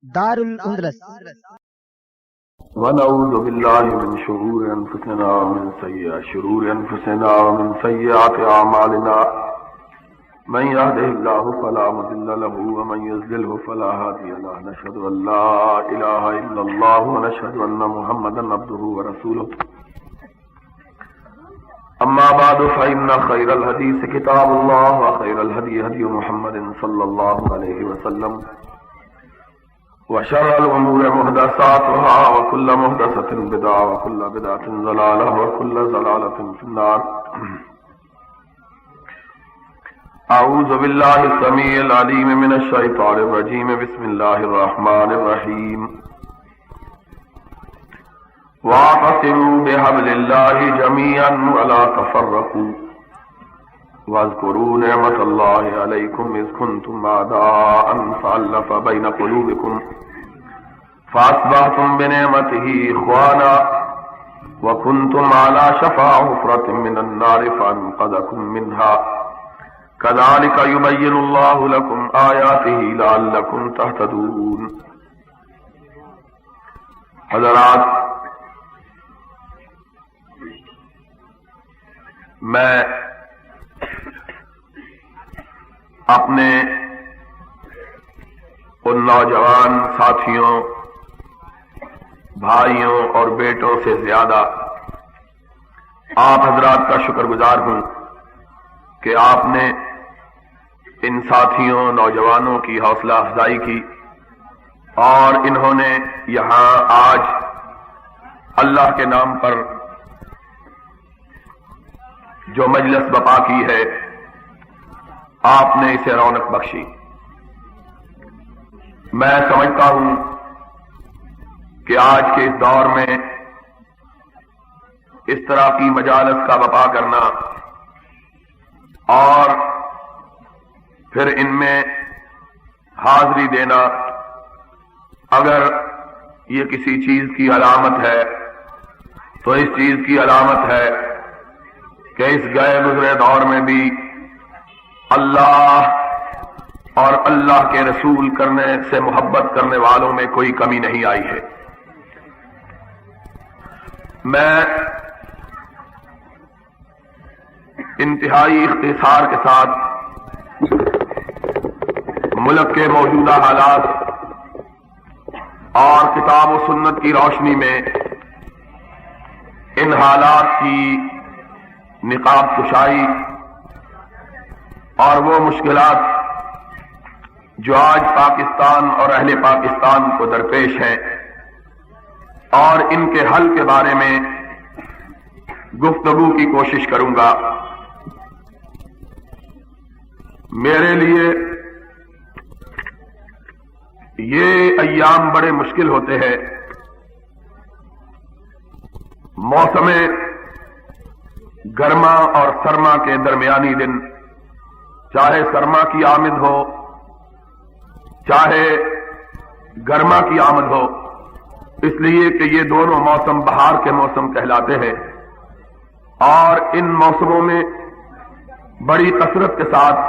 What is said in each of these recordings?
دار الاندلس. ونعوذ بالله من شرور أنفسنا ومن سيئات أعمالنا من يهده الله فلا مضل له ومن يضلل فلا هادي له. نشهد أن لا إله إلا الله ونشهد أن محمدا عبده ورسوله. أما بعد فإن خير الحديث كتاب الله وخير الهدي هدي محمد صلى الله عليه وسلم وشر الأمور محدثاتها وكل محدثة بدعة وكل بدعة ضلالة وكل ضلالة في النار. أعوذ بالله السميع العليم من الشيطان الرجيم. بسم الله الرحمن الرحيم. واعتصموا بحبل الله جميعا ولا تفرقوا واذكروا نعمة الله عليكم إذ كنتم أعداء فألف بين قلوبكم فأصبحتم بنعمته إخوانا وكنتم على شفا حفرة من النار فأنقذكم منها كذلك يبين الله لكم آياته لعلكم تهتدون. حضرات، میں اپنے ان نوجوان ساتھیوں، بھائیوں اور بیٹوں سے زیادہ آپ حضرات کا شکر گزار ہوں کہ آپ نے ان ساتھیوں نوجوانوں کی حوصلہ افزائی کی اور انہوں نے یہاں آج اللہ کے نام پر جو مجلس بپا کی ہے، آپ نے اسے رونق بخشی. میں سمجھتا ہوں کہ آج کے اس دور میں اس طرح کی مجالس کا بپا کرنا اور پھر ان میں حاضری دینا، اگر یہ کسی چیز کی علامت ہے تو اس چیز کی علامت ہے کہ اس گئے گزرے دور میں بھی اللہ اور اللہ کے رسول کرنے سے محبت کرنے والوں میں کوئی کمی نہیں آئی ہے. میں انتہائی اختصار کے ساتھ ملک کے موجودہ حالات اور کتاب و سنت کی روشنی میں ان حالات کی نقاب کشائی اور وہ مشکلات جو آج پاکستان اور اہل پاکستان کو درپیش ہیں اور ان کے حل کے بارے میں گفتگو کی کوشش کروں گا. میرے لیے یہ ایام بڑے مشکل ہوتے ہیں. موسم گرما اور سرما کے درمیانی دن، چاہے سرما کی آمد ہو چاہے گرما کی آمد ہو، اس لیے کہ یہ دونوں موسم بہار کے موسم کہلاتے ہیں اور ان موسموں میں بڑی کثرت کے ساتھ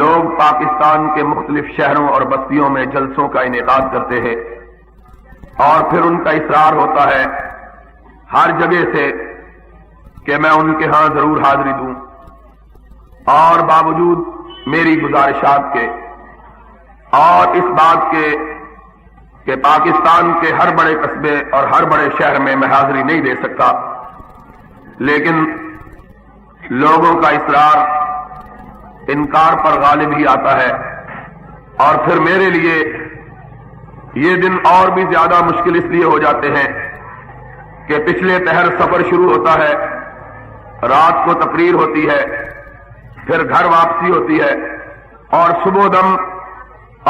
لوگ پاکستان کے مختلف شہروں اور بستیوں میں جلسوں کا انعقاد کرتے ہیں اور پھر ان کا اصرار ہوتا ہے ہر جگہ سے کہ میں ان کے ہاں ضرور حاضری دوں، اور باوجود میری گزارشات کے اور اس بات کے کہ پاکستان کے ہر بڑے قصبے اور ہر بڑے شہر میں میں حاضری نہیں دے سکتا، لیکن لوگوں کا اصرار انکار پر غالب ہی آتا ہے. اور پھر میرے لیے یہ دن اور بھی زیادہ مشکل اس لیے ہو جاتے ہیں کہ پچھلے پہر سفر شروع ہوتا ہے، رات کو تقریر ہوتی ہے، پھر گھر واپسی ہوتی ہے اور صبح دم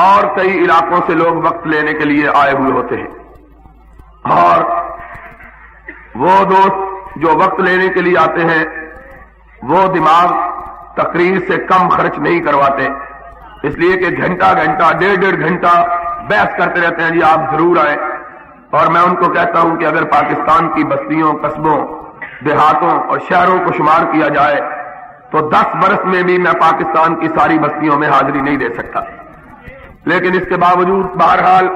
اور کئی علاقوں سے لوگ وقت لینے کے لیے آئے ہوئے ہوتے ہیں، اور وہ دوست جو وقت لینے کے لیے آتے ہیں وہ دماغ تقریر سے کم خرچ نہیں کرواتے، اس لیے کہ گھنٹہ گھنٹہ ڈیڑھ گھنٹہ بحث کرتے رہتے ہیں جی آپ ضرور آئیں. اور میں ان کو کہتا ہوں کہ اگر پاکستان کی بستیوں، قصبوں، دیہاتوں اور شہروں کو شمار کیا جائے تو 10 برس میں بھی میں پاکستان کی ساری بستیوں میں حاضری نہیں دے سکتا. لیکن اس کے باوجود بہرحال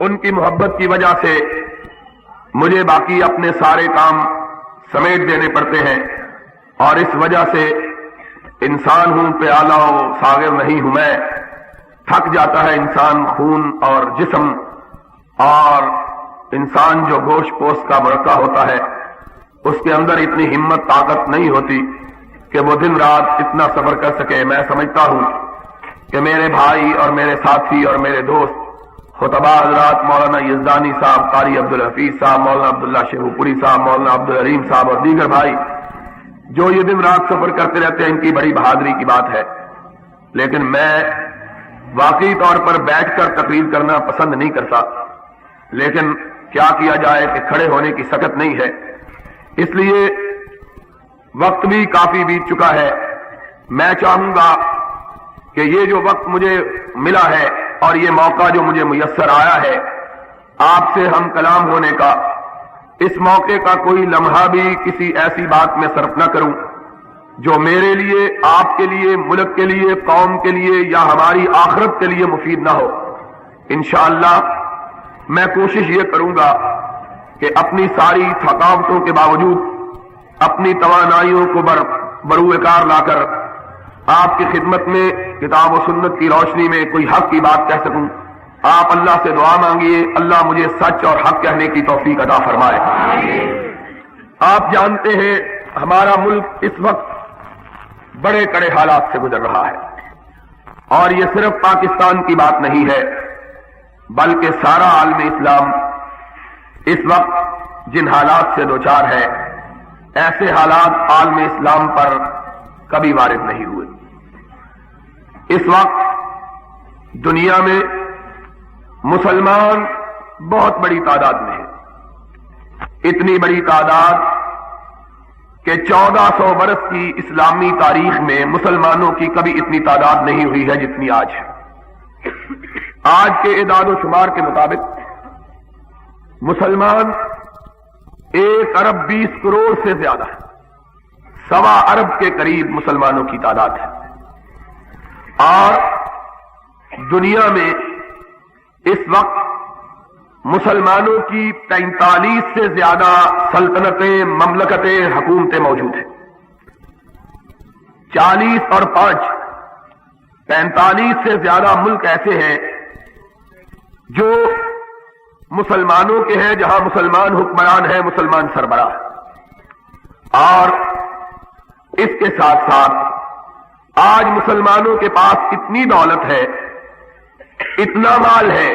ان کی محبت کی وجہ سے مجھے باقی اپنے سارے کام سمیٹ دینے پڑتے ہیں، اور اس وجہ سے انسان ہوں پیالہ و ساغر نہیں ہوں میں، تھک جاتا ہے انسان خون اور جسم، اور انسان جو گوشت پوست کا مرکہ ہوتا ہے اس کے اندر اتنی ہمت طاقت نہیں ہوتی کہ وہ دن رات اتنا صبر کر سکے۔ میں سمجھتا ہوں کہ میرے بھائی اور میرے ساتھی اور میرے دوست خطبہ حضرات مولانا یزدانی صاحب، قاری عبدالحفیظ صاحب، مولانا عبداللہ شیخو پوری صاحب، مولانا عبدالعلیم صاحب اور دیگر بھائی جو یہ دن رات سفر کرتے رہتے ہیں، ان کی بڑی بہادری کی بات ہے، لیکن میں واقعی طور پر بیٹھ کر تقریر کرنا پسند نہیں کرتا، لیکن کیا کیا جائے کہ کھڑے ہونے کی سکت نہیں ہے، اس لیے وقت بھی کافی بیت چکا ہے۔ میں چاہوں گا کہ یہ جو وقت مجھے ملا ہے اور یہ موقع جو مجھے میسر آیا ہے آپ سے ہم کلام ہونے کا، اس موقع کا کوئی لمحہ بھی کسی ایسی بات میں صرف نہ کروں جو میرے لیے، آپ کے لیے، ملک کے لیے، قوم کے لیے یا ہماری آخرت کے لیے مفید نہ ہو۔ انشاءاللہ میں کوشش یہ کروں گا کہ اپنی ساری تھکاوٹوں کے باوجود اپنی توانائیوں کو بروئے کار لا کر آپ کی خدمت میں کتاب و سنت کی روشنی میں کوئی حق کی بات کہہ سکوں۔ آپ اللہ سے دعا مانگیے، اللہ مجھے سچ اور حق کہنے کی توفیق عطا فرمائے۔ آپ جانتے ہیں ہمارا ملک اس وقت بڑے کڑے حالات سے گزر رہا ہے، اور یہ صرف پاکستان کی بات نہیں ہے بلکہ سارا عالم اسلام اس وقت جن حالات سے دوچار ہے، ایسے حالات عالم اسلام پر کبھی وارد نہیں ہوئے۔ اس وقت دنیا میں مسلمان بہت بڑی تعداد میں ہیں، اتنی بڑی تعداد کہ 1400 برس کی اسلامی تاریخ میں مسلمانوں کی کبھی اتنی تعداد نہیں ہوئی ہے جتنی آج ہے۔ آج کے اعداد و شمار کے مطابق مسلمان 1 ارب 20 کروڑ سے زیادہ ہے، 1.25 ارب کے قریب مسلمانوں کی تعداد ہے، اور دنیا میں اس وقت مسلمانوں کی 43 سے زیادہ سلطنتیں، مملکتیں، حکومتیں موجود ہیں۔ 40 اور 5 45 سے زیادہ ملک ایسے ہیں جو مسلمانوں کے ہیں، جہاں مسلمان حکمران ہیں، مسلمان سربراہ، اور اس کے ساتھ ساتھ آج مسلمانوں کے پاس اتنی دولت ہے، اتنا مال ہے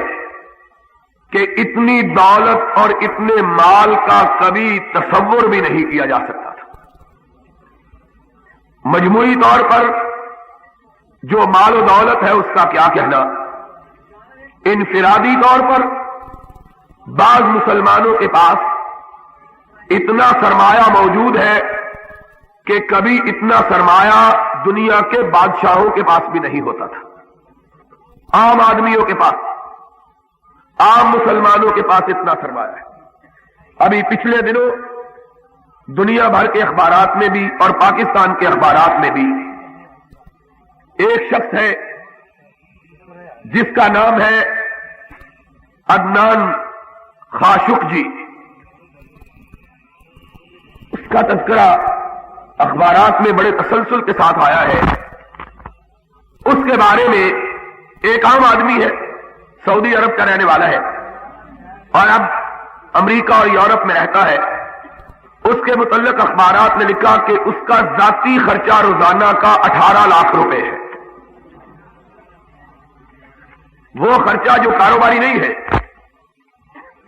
کہ اتنی دولت اور اتنے مال کا کبھی تصور بھی نہیں کیا جا سکتا تھا۔ مجموعی طور پر جو مال و دولت ہے اس کا کیا کہنا، انفرادی طور پر بعض مسلمانوں کے پاس اتنا سرمایہ موجود ہے کہ کبھی اتنا سرمایہ دنیا کے بادشاہوں کے پاس بھی نہیں ہوتا تھا۔ عام آدمیوں کے پاس، عام مسلمانوں کے پاس اتنا سرمایہ ہے۔ ابھی پچھلے دنوں دنیا بھر کے اخبارات میں بھی اور پاکستان کے اخبارات میں بھی ایک شخص ہے جس کا نام ہے عدنان خاشق جی، اس کا تذکرہ اخبارات میں بڑے تسلسل کے ساتھ آیا ہے۔ اس کے بارے میں ایک عام آدمی ہے، سعودی عرب کا رہنے والا ہے اور اب امریکہ اور یورپ میں رہتا ہے۔ اس کے متعلق اخبارات نے لکھا کہ اس کا ذاتی خرچہ روزانہ کا 18 لاکھ روپے ہے۔ وہ خرچہ جو کاروباری نہیں ہے،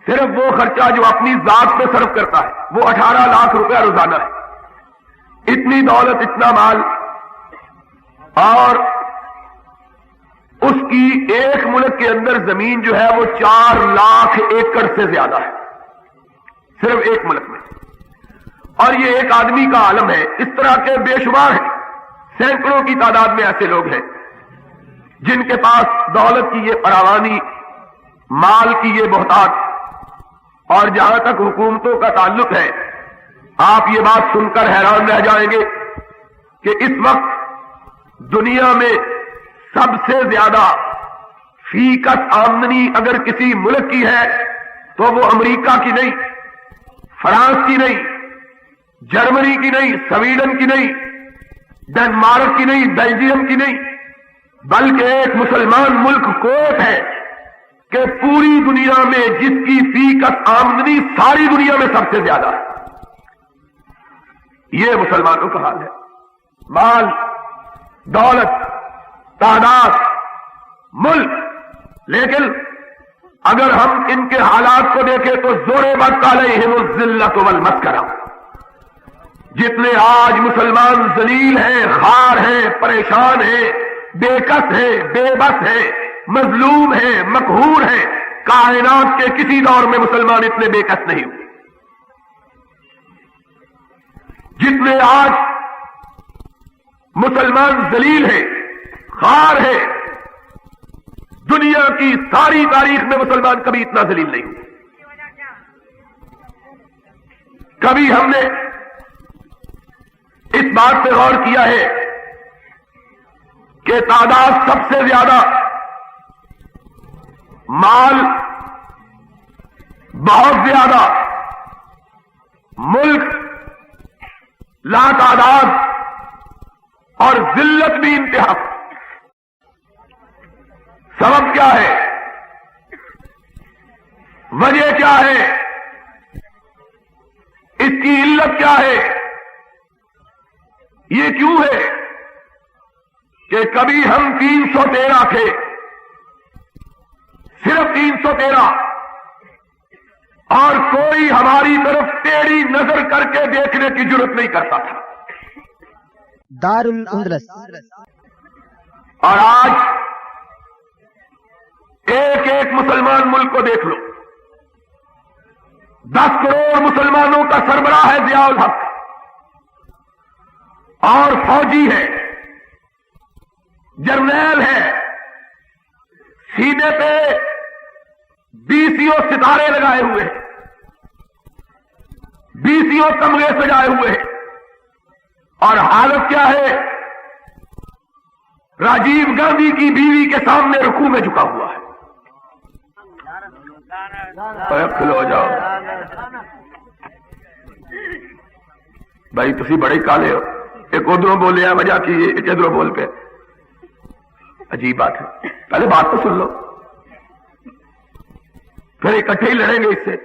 صرف وہ خرچہ جو اپنی ذات پہ صرف کرتا ہے، وہ 18 لاکھ روپیہ روزانہ ہے۔ اتنی دولت، اتنا مال، اور اس کی ایک ملک کے اندر زمین جو ہے وہ 4 لاکھ ایکڑ سے زیادہ ہے، صرف ایک ملک میں۔ اور یہ ایک آدمی کا عالم ہے۔ اس طرح کے بے شمار ہیں، سینکڑوں کی تعداد میں ایسے لوگ ہیں جن کے پاس دولت کی یہ فراوانی، مال کی یہ بہتات، اور جہاں تک حکومتوں کا تعلق ہے، آپ یہ بات سن کر حیران رہ جائیں گے کہ اس وقت دنیا میں سب سے زیادہ فیکس آمدنی اگر کسی ملک کی ہے تو وہ امریکہ کی نہیں، فرانس کی نہیں، جرمنی کی نہیں، سویڈن کی نہیں، ڈنمارک کی نہیں، بیلجیم کی نہیں، بلکہ ایک مسلمان ملک کویت ہے کہ پوری دنیا میں جس کی فیکس آمدنی ساری دنیا میں سب سے زیادہ ہے۔ یہ مسلمانوں کا حال ہے۔ مال، دولت، تعداد، ملک، لیکن اگر ہم ان کے حالات کو دیکھیں تو ضربت علیہم الذلۃ والمسکنہ، جتنے آج مسلمان ذلیل ہیں، خوار ہیں، پریشان ہیں، بے کس ہیں، بے بس ہیں، مظلوم ہیں، مقہور ہیں، کائنات کے کسی دور میں مسلمان اتنے بے کس نہیں ہوئے۔ جتنے آج مسلمان ذلیل ہیں، خوار ہیں، دنیا کی ساری تاریخ میں مسلمان کبھی اتنا ذلیل نہیں ہوئے۔ کبھی ہم نے اس بات پہ غور کیا ہے کہ تعداد سب سے زیادہ، مال بہت زیادہ، ملک لا تعداد اور ذلت بھی انتہا، سبب کیا ہے؟ وجہ کیا ہے؟ اس کی علت کیا ہے؟ یہ کیوں ہے کہ کبھی ہم 313 تھے، صرف 313، اور کوئی ہماری طرف ٹیڑھی نظر کر کے دیکھنے کی جرات نہیں کرتا تھا۔ دار الاندلس۔ اور آج ایک ایک مسلمان ملک کو دیکھ لو، 10 کروڑ مسلمانوں کا سربراہ ہے ضیاء الحق، اور فوجی ہے، جرنیل ہے، سینے پہ 20 ستارے لگائے ہوئے ہیں، 20 تمغے سجائے ہوئے ہیں، اور حالت کیا ہے؟ راجیو گاندھی کی بیوی کے سامنے رکوع میں جھکا ہوا ہے۔ کھلو جاؤ بھائی، تسی بڑے کالے ہو، ایک ادھروں بولے وجہ کی، ایک ادھروں بول پہ، عجیب بات ہے۔ پہلے بات تو سن لو، پھر اکٹھے ہی لڑیں گے اس سے۔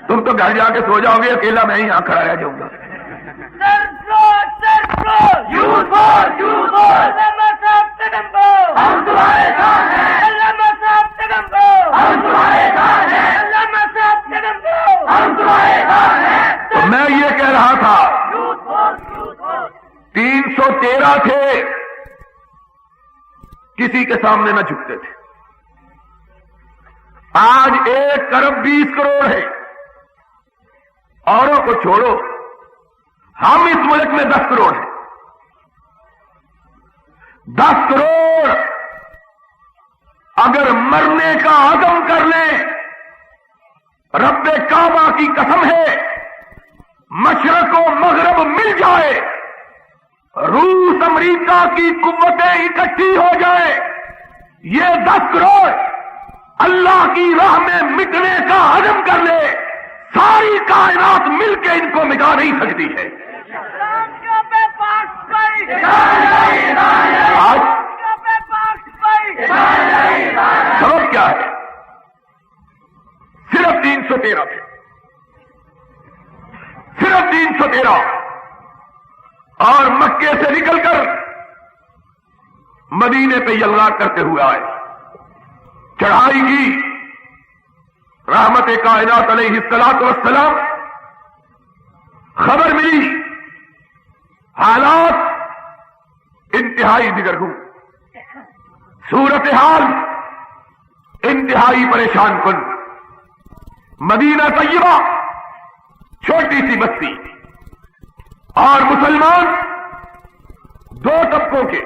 تم تو گھر جا کے سو جاؤ گے، اکیلا میں یہاں کھڑا رہ جاؤں گا۔ تو میں یہ کہہ رہا تھا، 313 تھے، کسی کے سامنے نہ جھکتے تھے۔ آج 1 ارب 20 کروڑ ہے، اوروں کو چھوڑو، ہم اس ملک میں 10 کروڑ ہیں۔ 10 کروڑ اگر مرنے کا عزم کر لیں، رب کعبہ کی قسم ہے، مشرق و مغرب مل جائے، روس امریکہ کی قوتیں اکٹھی ہو جائے، یہ 10 کروڑ اللہ کی راہ میں مٹنے کا عزم کر لے، ساری کائنات مل کے ان کو مٹا نہیں سکتی ہے۔ آج سبب کیا ہے؟ صرف 313 تھے، صرف 313، اور مکے سے نکل کر مدینے پہ یلغار کرتے ہوئے آئے، چڑھائی کی، رحمت کائنات علیہ الصلوۃ والسلام، خبر ملی، حالات انتہائی دگرگوں، صورتحال انتہائی پریشان کن۔ مدینہ طیبہ چھوٹی سی بستی، اور مسلمان 2 طبقوں کے،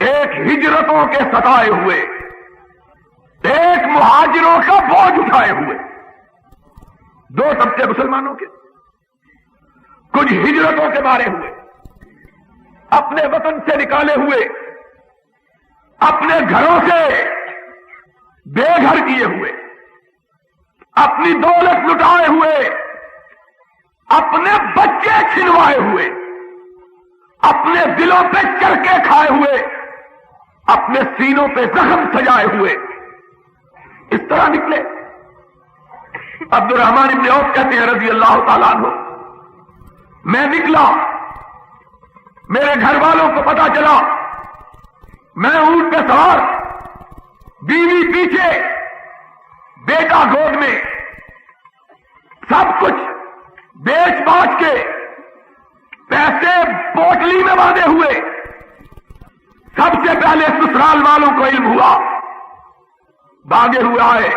ایک ہجرتوں کے ستائے ہوئے، ایک مہاجروں کا بوجھ اٹھائے ہوئے، 2 طبقے مسلمانوں کے، کچھ ہجرتوں کے مارے ہوئے، اپنے وطن سے نکالے ہوئے، اپنے گھروں سے بے گھر کیے ہوئے، اپنی دولت لٹائے ہوئے، اپنے بچے چھنوائے ہوئے، اپنے دلوں پہ چرکے کھائے ہوئے، اپنے سینوں پہ زخم سجائے ہوئے اس طرح نکلے۔ عبد الرحمن ابن عوف کہتے ہیں رضی اللہ تعالیٰ عنہ، میں نکلا، میرے گھر والوں کو پتا چلا، میں اونٹ پہ سوار، بیوی پیچھے، بیٹا گود میں، سب کچھ بیچ باچ کے، پیسے پوٹلی میں باندھے ہوئے۔ سب سے پہلے سسرال والوں کو علم ہوا، بھاگے ہوئے آئے،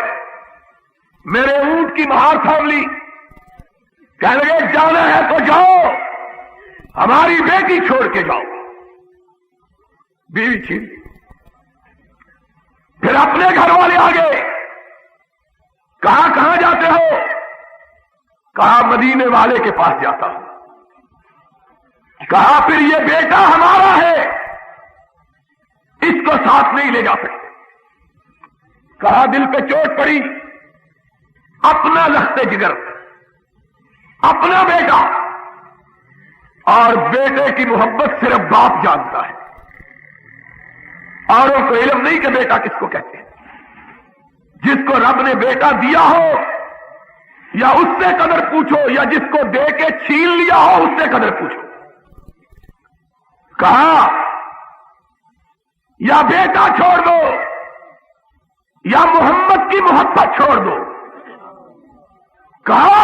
میرے اونٹ کی مہار تھام لی، کہنے لگے جانا ہے تو جاؤ، ہماری بیٹی چھوڑ کے جاؤ۔ بیوی چھین، پھر اپنے گھر والے آگے، کہاں جاتے ہو؟ کہا مدینے والے کے پاس جاتا ہوں۔ کہا پھر یہ بیٹا ہمارا ہے، اس کو ساتھ نہیں لے جا سکتے۔ کہا دل پہ چوٹ پڑی، اپنا لخت جگر، اپنا بیٹا، اور بیٹے کی محبت صرف باپ جانتا ہے، اوروں کو علم نہیں کہ بیٹا کس کو کہتے ہیں۔ جس کو رب نے بیٹا دیا ہو یا اس سے قدر پوچھو، یا جس کو دے کے چھین لیا ہو اس سے قدر پوچھو۔ کہا یا بیٹا چھوڑ دو یا محمد کی محبت چھوڑ دو۔ کہا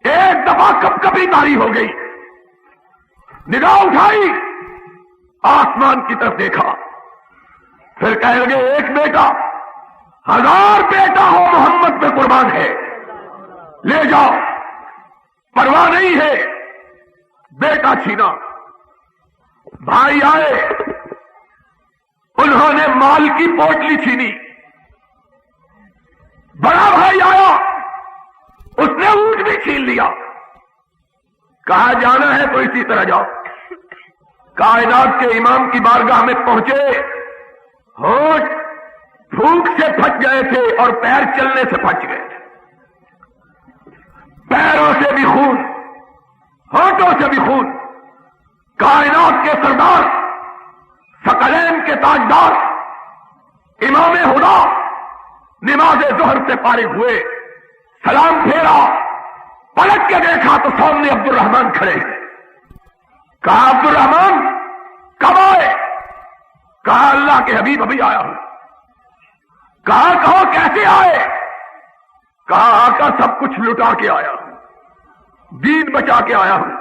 ایک دفعہ کب کبھی تاری ہو گئی، نگاہ اٹھائی، آسمان کی طرف دیکھا، پھر کہنے لگے ایک بیٹا، 1000 بیٹا ہو محمد پہ قربان ہے، لے جاؤ، پرواہ نہیں ہے۔ بیٹا چھینا، بھائی آئے، انہوں نے مال کی پوٹلی چھینی، بڑا بھائی آیا، اس نے اونٹ بھی چھین لیا۔ کہا جانا ہے تو اسی طرح جاؤ۔ کائنات کے امام کی بارگاہ میں پہنچے، ہونٹ بھوک سے پھٹ گئے تھے اور پیر چلنے سے پھٹ گئے تھے، پیروں سے بھی خون، ہونٹوں سے بھی خون۔ کائنات کے سردار، ثقلین کے تاجدار، امام ہدا نماز ظہر سے فارغ ہوئے، سلام پھیرا، پلٹ کے دیکھا تو سامنے عبد الرحمن کھڑے ہیں۔ کہا عبد الرحمن کب آئے؟ کہا اللہ کے حبیب ابھی آیا ہوں۔ کہا کہو کیسے آئے؟ کہا آقا سب کچھ لٹا کے آیا ہوں، دین بچا کے آیا ہوں۔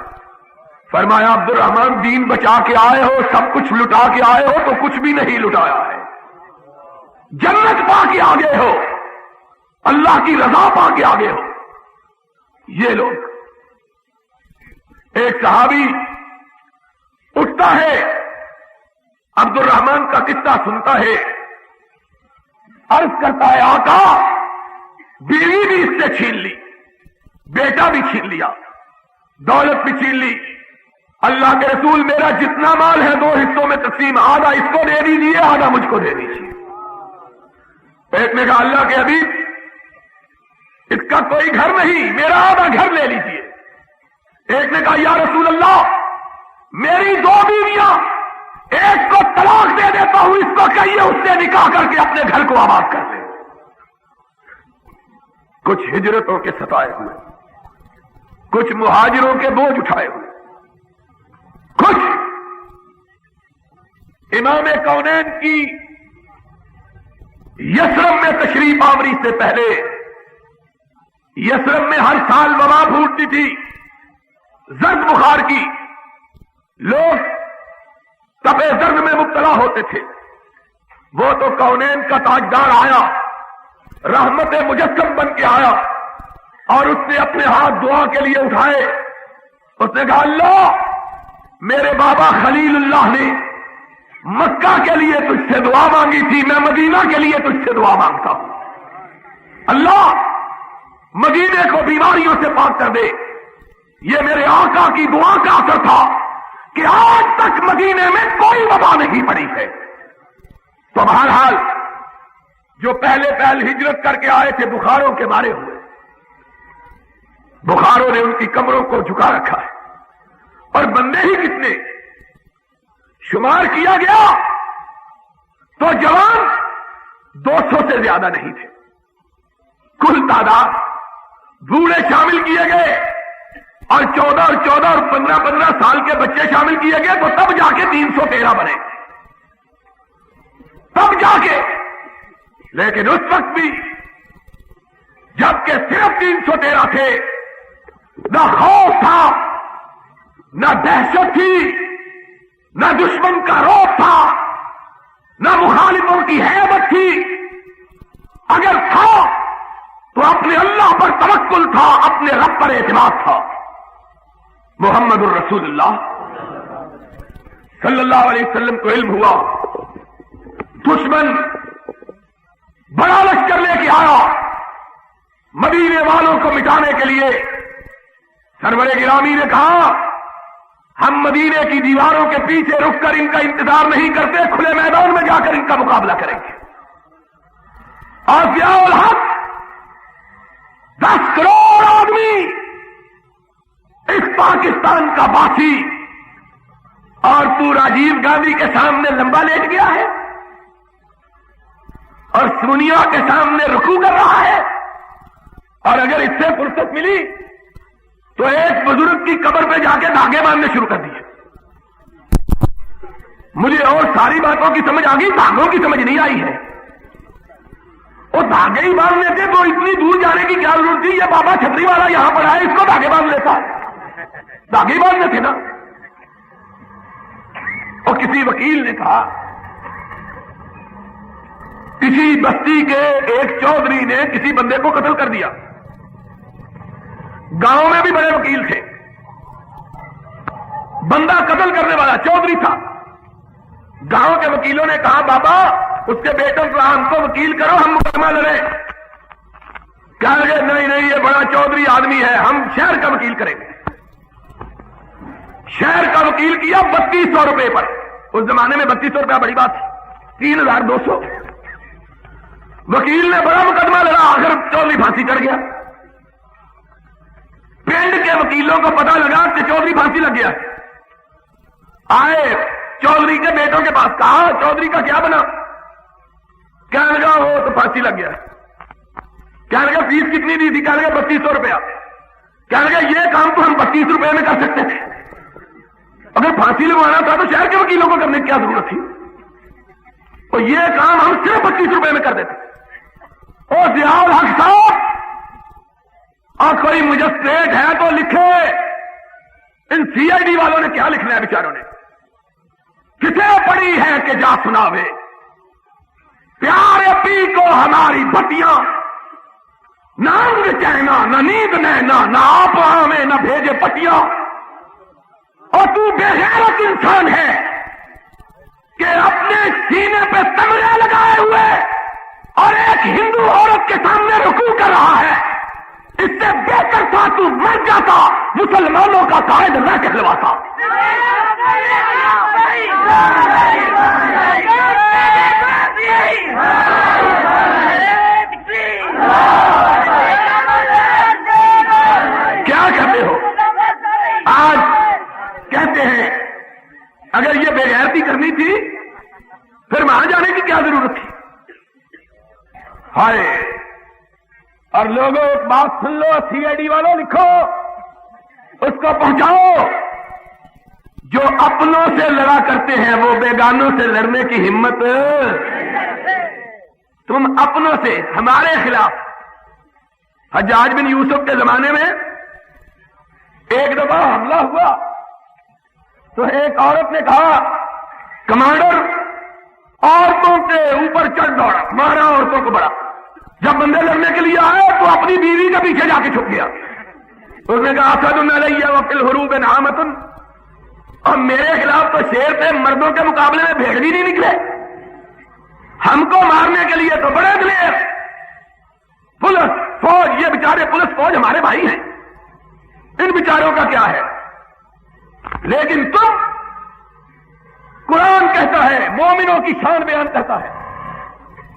فرمایا عبد الرحمن دین بچا کے آئے ہو، سب کچھ لٹا کے آئے ہو تو کچھ بھی نہیں لٹایا ہے، جنت پا کے آگے ہو، اللہ کی رضا پا کے آگے ہو۔ یہ لوگ، ایک صحابی اٹھتا ہے، عبد الرحمن کا قصہ سنتا ہے، عرض کرتا ہے آقا بیوی بھی اس سے چھین لی، بیٹا بھی چھین لیا، دولت بھی چھین لی۔ اللہ کے رسول میرا جتنا مال ہے 2 حصوں میں تقسیم، آدھا اس کو دے دیجیے، آدھا مجھ کو دے دیجیے۔ ایک نے کہا اللہ کے حبیب اس کا کوئی گھر نہیں، میرا آدھا گھر لے لیجیے۔ ایک نے کہا یا رسول اللہ میری 2 بیویاں، ایک کو طلاق دے دیتا ہوں، اس کو کہیے اس سے نکاح کر کے اپنے گھر کو آباد کر لے۔ کچھ ہجرتوں کے ستائے ہوئے، کچھ مہاجروں کے بوجھ اٹھائے ہوئے، کچھ امام کونین کی یثرب میں تشریف آوری سے پہلے، یثرب میں ہر سال وبا پھوٹتی تھی، زرد بخار کی، لوگ تپے زرد میں مبتلا ہوتے تھے۔ وہ تو کونین کا تاجدار آیا، رحمت مجسم بن کے آیا، اور اس نے اپنے ہاتھ دعا کے لیے اٹھائے، اس نے کہا اللہ میرے بابا خلیل اللہ نے مکہ کے لیے تجھ سے دعا مانگی تھی، میں مدینہ کے لیے تجھ سے دعا مانگتا ہوں، اللہ مدینے کو بیماریوں سے پاک کر دے۔ یہ میرے آقا کی دعا کا اثر تھا کہ آج تک مدینے میں کوئی وبا نہیں پڑی ہے، تو بہرحال جو پہلے ہجرت کر کے آئے تھے بخاروں کے مارے ہوئے، بخاروں نے ان کی کمروں کو جھکا رکھا ہے، اور بندے ہی کتنے شمار کیا گیا تو جوان 200 سے زیادہ نہیں تھے، کل تعداد بوڑھے شامل کیے گئے اور 14 اور 15 سال کے بچے شامل کیے گئے تو تب جا کے 313 بنے، تب جا کے۔ لیکن اس وقت بھی جبکہ صرف 313 تھے، نہ خوف تھا، نہ دہشت تھی، نہ دشمن کا روپ تھا، نہ مخالفوں کی ہیبت تھی، اگر تھا تو اپنے اللہ پر توکل تھا، اپنے رب پر اعتماد تھا۔ محمد الرسول اللہ صلی اللہ علیہ وسلم کو علم ہوا دشمن بڑا لشکر لے کے آیا مدینے والوں کو مٹانے کے لیے۔ سرور گرامی نے کہا ہم مدینے کی دیواروں کے پیچھے رک کر ان کا انتظار نہیں کرتے، کھلے میدان میں جا کر ان کا مقابلہ کریں گے۔ اور ضیاء الحق 10 کروڑ آدمی اس پاکستان کا باسی، اور تو راجیو گاندھی کے سامنے لمبا لیٹ گیا ہے اور سونیا کے سامنے رکوع کر رہا ہے، اور اگر اس سے فرصت ملی تو ایک بزرگ کی قبر پہ جا کے دھاگے باندھنے شروع کر دیے۔ مجھے اور ساری باتوں کی سمجھ آ گئی، دھاگوں کی سمجھ نہیں آئی ہے۔ وہ دھاگے ہی باندھنے تھے تو اتنی دور جانے کی کیا ضرورت تھی؟ یہ بابا چھتری والا یہاں پر آئے، اس کو دھاگے باندھ لیتا، دھاگے باندھنے تھے نا۔ اور کسی وکیل نے کہا کسی بستی کے ایک چودھری نے کسی بندے کو قتل کر دیا، گاؤں میں بھی بڑے وکیل تھے، بندہ قتل کرنے والا چودھری تھا۔ گاؤں کے وکیلوں نے کہا بابا اس کے بیٹوں کو ہم کو وکیل کرو، ہم مقدمہ لڑیں۔ کہہ لگے نہیں یہ بڑا چودھری آدمی ہے، ہم شہر کا وکیل کریں گے۔ شہر کا وکیل کیا 3200 روپے پر، اس زمانے میں 3200 روپیہ بڑی بات تھی، 3200۔ وکیل نے بڑا مقدمہ لڑا، آخر چودھری پھانسی چڑھ گیا۔ پنڈ کے وکیلوں کو پتا لگا کہ چودھری پھانسی لگ گیا، آئے چودھری کے بیٹوں کے پاس، کہا چودھری کا کیا بنا؟ کہنے لگا وہ تو پھانسی لگ گیا۔ کہنے لگا فیس کتنی دی تھی؟ کہنے لگا 3200 روپیہ۔ کہنے لگا یہ کام تو ہم 32 روپے میں کر سکتے تھے، اگر پھانسی لگوانا تھا تو شہر کے وکیلوں کو کرنے کی کیا ضرورت تھی؟ اور یہ کام ہم صرف 25 روپے میں کر دیتے۔ اور ضیاء الحق صاحب، اور کوئی مجسٹریٹ ہے تو لکھے، ان CID والوں نے کیا لکھنا ہے بیچاروں نے؟ کسے پڑی ہے کہ جا سناوے، پیارے پی کو ہماری بتیاں، نہ انگ چہنا نہ نیند نینا، نہ آپ آویں نہ بھیجے پٹیاں۔ اور تو بے غیرت انسان ہے کہ اپنے سینے پہ تمغے لگائے ہوئے اور ایک ہندو عورت کے سامنے رکوع کر رہا ہے، اس سے بہتر تھا تو مر جاتا، مسلمانوں کا قائد نہ کہلواتا۔ کیا کرتے ہو آج؟ کہتے ہیں اگر یہ بے غیرتی کرنی تھی پھر وہاں جانے کی کیا ضرورت تھی؟ ہائے! اور لوگوں ایک بات سن لو، CID والوں لکھو، اس کو پہنچاؤ، جو اپنوں سے لڑا کرتے ہیں وہ بیگانوں سے لڑنے کی ہمت، تم اپنوں سے ہمارے خلاف۔ حجاج بن یوسف کے زمانے میں ایک دفعہ حملہ ہوا تو ایک عورت نے کہا کمانڈر عورتوں کے اوپر چڑھ دوڑا، مارا عورتوں کو بڑا۔ جب بندے لڑنے کے لیے آئے تو اپنی بیوی کے پیچھے جا کے چھپ گیا۔ اس نے کہا اسد علیہ وفی الحروب نعمت، اور میرے خلاف تو شیر تھے، مردوں کے مقابلے میں بھیڑ بھی نہیں نکلے، ہم کو مارنے کے لیے تو بڑے دلیر۔ پولیس فوج، یہ بیچارے پولیس فوج ہمارے بھائی ہیں، ان بیچاروں کا کیا ہے؟ لیکن تم، قرآن کہتا ہے، مومنوں کی شان بیان کرتا ہے،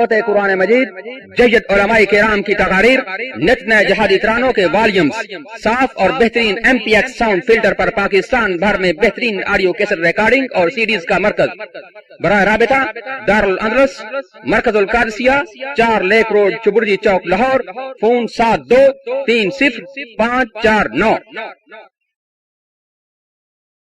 تلاوت قرآن مجید، جید علماء کرام کی تقاریر، نت نئے جہادی ترانوں کے والیومز، صاف اور بہترین MPX ساؤنڈ فلٹر پر پاکستان بھر میں بہترین آڈیو کیسٹ ریکارڈنگ اور CDs کا مرکز۔ براہ رابطہ دارالاندلس، مرکز القادسیہ، 4 لیک روڈ، چبرجی چوک، لاہور۔ فون 72305449۔